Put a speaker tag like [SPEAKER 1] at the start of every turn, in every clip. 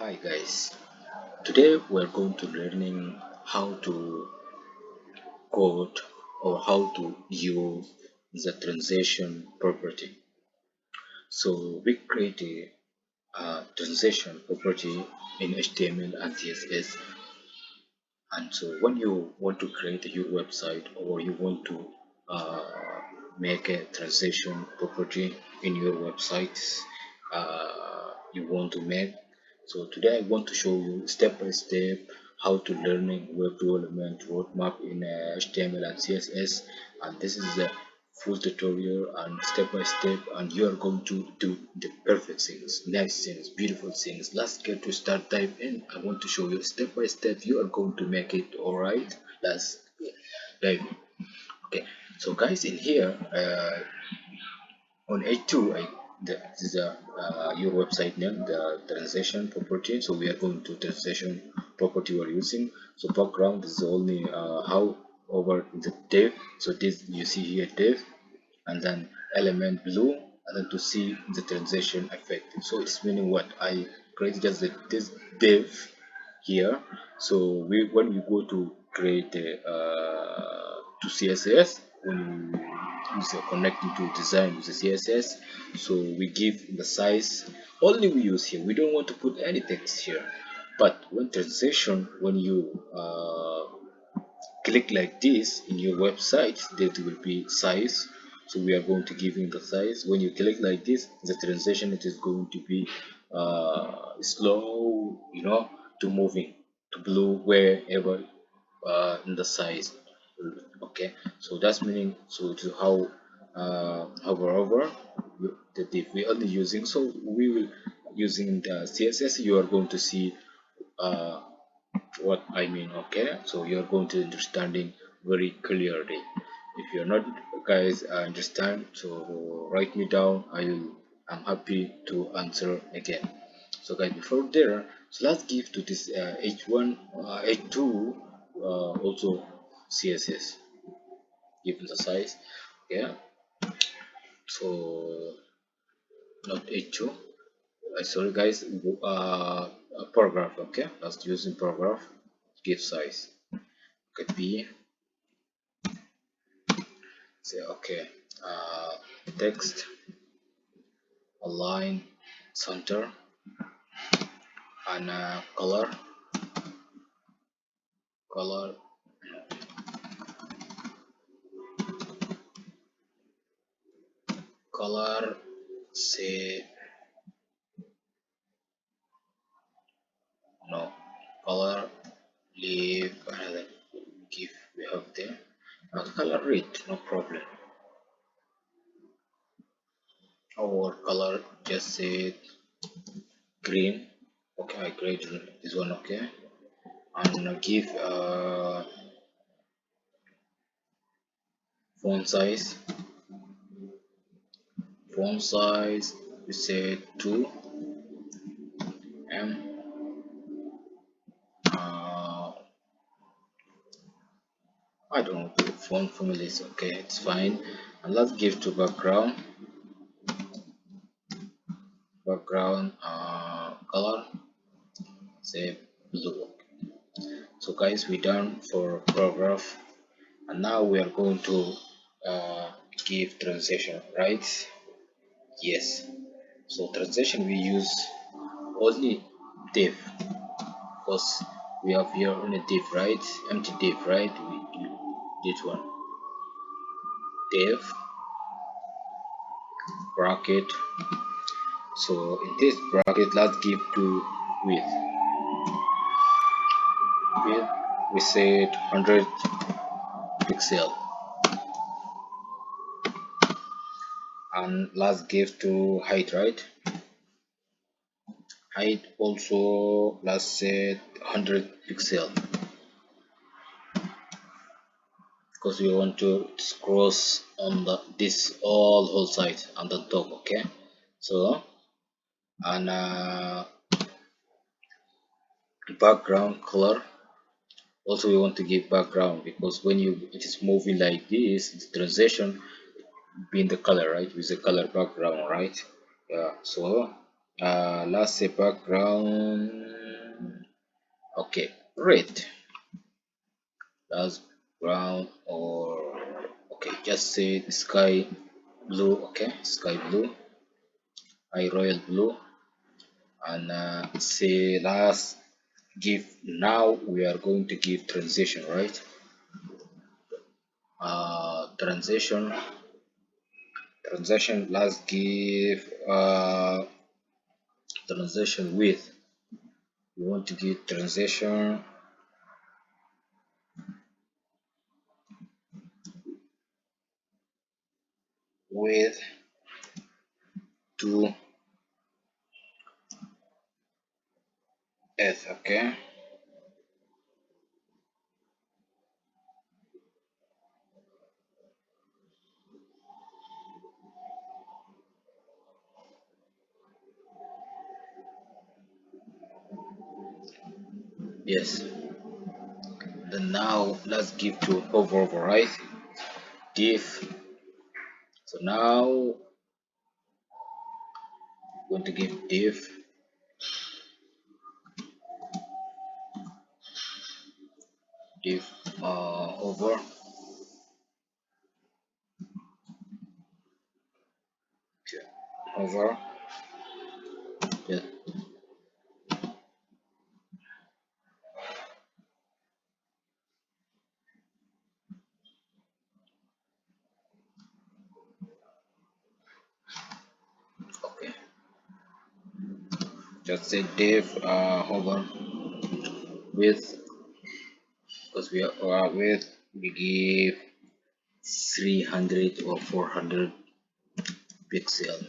[SPEAKER 1] Hi guys, today we're going to learning how to code or how to use the transition property. So we create a transition property in HTML and CSS, and so when you want to create a new website or you want to uh, make a transition property in your websites you want to make. So today I want to show you step by step how to learning web development roadmap in HTML and CSS, and this is the full tutorial and step by step, and you are going to do the perfect things, nice things, beautiful things. Let's get to start dive in. I want to show you step by step you are going to make it. All right, let's dive in. Okay, so guys, in here on H2 this is your website name, the transition property. So we are going to transition property we're using. So background is only how over the div. So this you see here div, and then element blue, and then to see the transition effect. So it's meaning what I created just this div here. So when we go to create to CSS, when you use connecting to design with the CSS, so we give the size only we use here. We don't want to put any text here. But when transition, when you click like this in your website, that will be size. So we are going to give in the size. When you click like this, the transition it is going to be slow, to moving to blue wherever in the size. Okay, so that's meaning so to how hover over the div we only using. So we will using the CSS. You are going to see uh, what I mean. Okay, so you're going to understanding very clearly. If you're not guys understand, so write me down. I'm happy to answer again. So guys, before there, so let's give to this H1 H2 also CSS given the size. Yeah, so not H2, sorry guys, a paragraph. Okay, let's using paragraph give size. Okay, B, say okay, uh, text align center, and color color say no, color leave another give we have there, color red, no problem, or color just say green. Okay, I create this one. Okay, and give font size. Font size we say 2 m. I don't know, font family is okay, it's fine. And let's give to background color say blue. So guys, we done for paragraph, and now we are going to give transition, right? Yes. So transition we use only div, because we have here only div, right? Empty div, right? We do this one div bracket. So in this bracket, let's give to width. Width we said 100 pixel, and let's give to height, right? Height also let's say 100 pixel, because we want to cross on the this all whole side on the top. Okay, so and background color also we want to give background, because when you it is moving like this, the transition being the color, right, with the color background, right? Yeah, so let's say background. Okay, red. That's brown, or okay, just say sky blue. Okay, sky blue, I royal blue, and say last give. Now we are going to give transition, right? Transition. Let's give transition with. We want to give transition with to F. Okay. Yes. Then now let's give to hover, right? Div. So now going to give div over. Okay. Over. Yeah. Okay. Just say div hover width, because we are width we give 300 or 400 pixel,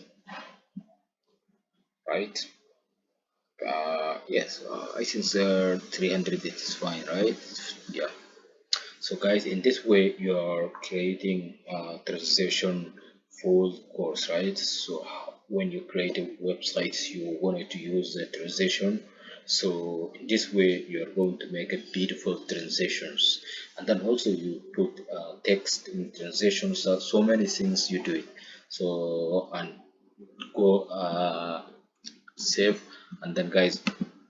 [SPEAKER 1] right? Yes, I think 300 is fine, right? Yeah. So guys, in this way you are creating a transition full course, right? So when you create a website, you wanted to use the transition. So in this way you are going to make a beautiful transitions, and then also you put text in transitions. So many things you do it. So and go save, and then guys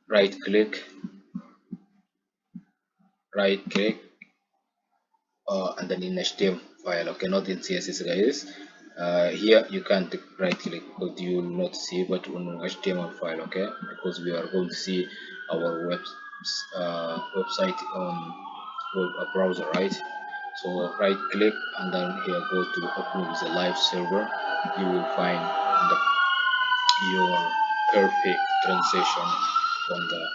[SPEAKER 1] right click and then in HTML file, okay, not in CSS guys. Here you can't right click because you will not see, but on HTML file, okay, because we are going to see our website on browser, right? So right click and then here go to open with a live server. You will find the your perfect transition on the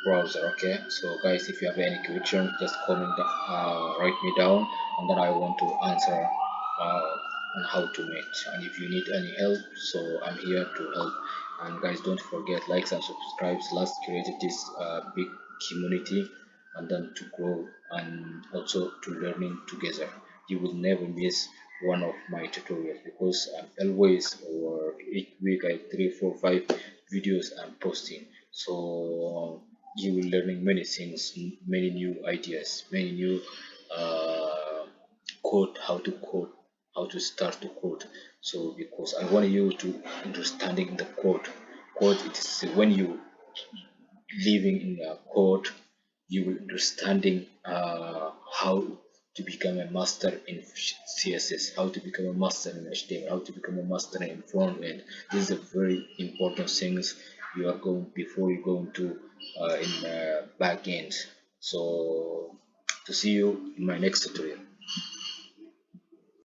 [SPEAKER 1] browser. Okay, so guys, if you have any question, just comment write me down, and then I want to answer on how to make. And if you need any help, so I'm here to help. And guys, don't forget likes and subscribes. Let's create this big community, and then to grow and also to learning together. You will never miss one of my tutorials because I'm always, or each week I 3 4 5 videos I'm posting. So you will learning many things, many new ideas, many new code, how to start to code. So because I want you to understanding the code, it is when you living in a code, you will understanding how to become a master in CSS, how to become a master in HTML, how to become a master in front end. This is a very important things you are going before you go into in back end. So to see you in my next tutorial.